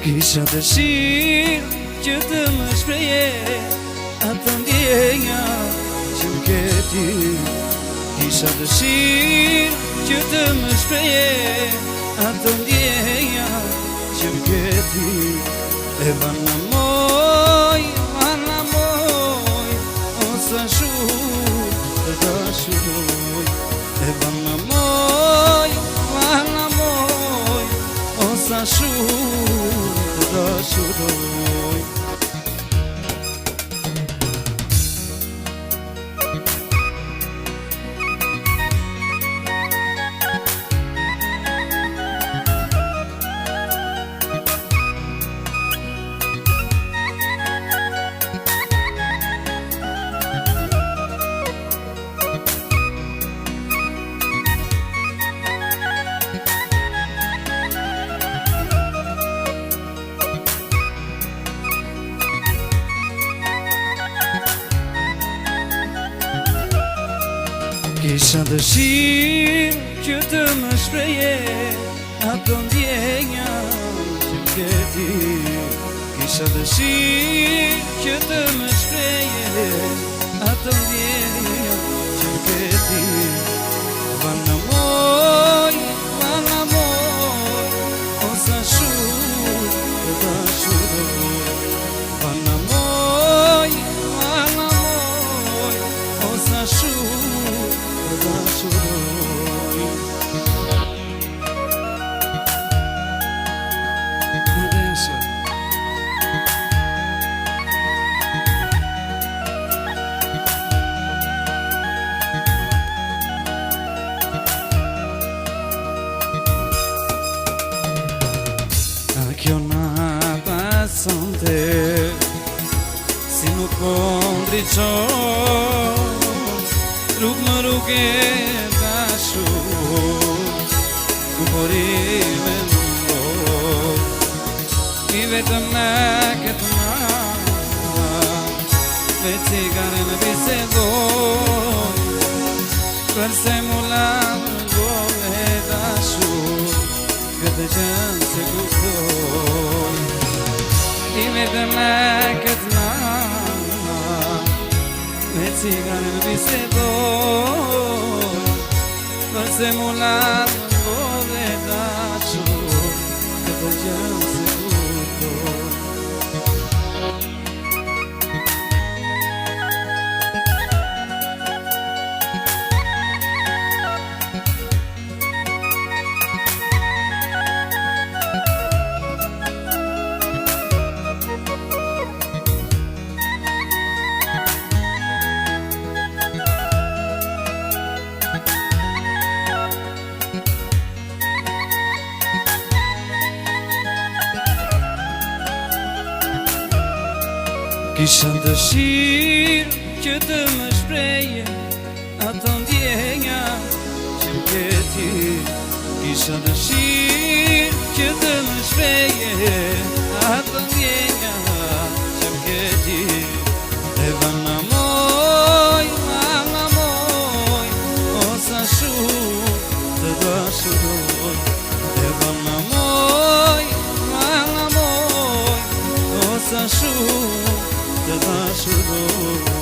Kisha dëshirë që të më shpreje ato ndjenja që më ke ty. Kisha dëshirë që të më shpreje ato ndjenja që më ke ty. E vana moj, o sa shumë të dashuroj. E vana moj, o sa shumë të dashuroj. Kisha dëshirë që të më shpreje ato ndjenja që më ke ty. Kisha dëshirë që të më shpreje ato ndjenja që më ke ty. Vana moj, o sa shumë të dashuroj. Vana moj, o sa shumë të dashuroj. Adesso a kjo nata sonte si nuk po ndriçon. Rrug më rrug e dashur, ku porime ndoj. I vetëm në këtë me cigare në bisedoj. Përse mu lavë në gove e dashur, këtë gjënë se kuptoj. I vetëm në këtë me cigare në bisedoj. Përse mu lavë në gove e dashur, këtë gjënë se kuptoj. Kisha dëshirë që të më shpreje ato ndjenja që më ke ty. Kisha dëshirë që të më shpreje ato ndjenja që më ke ty. E vana moj, o sa shumë të dashuroj. E vana moj, o sa shumë të dashuroj.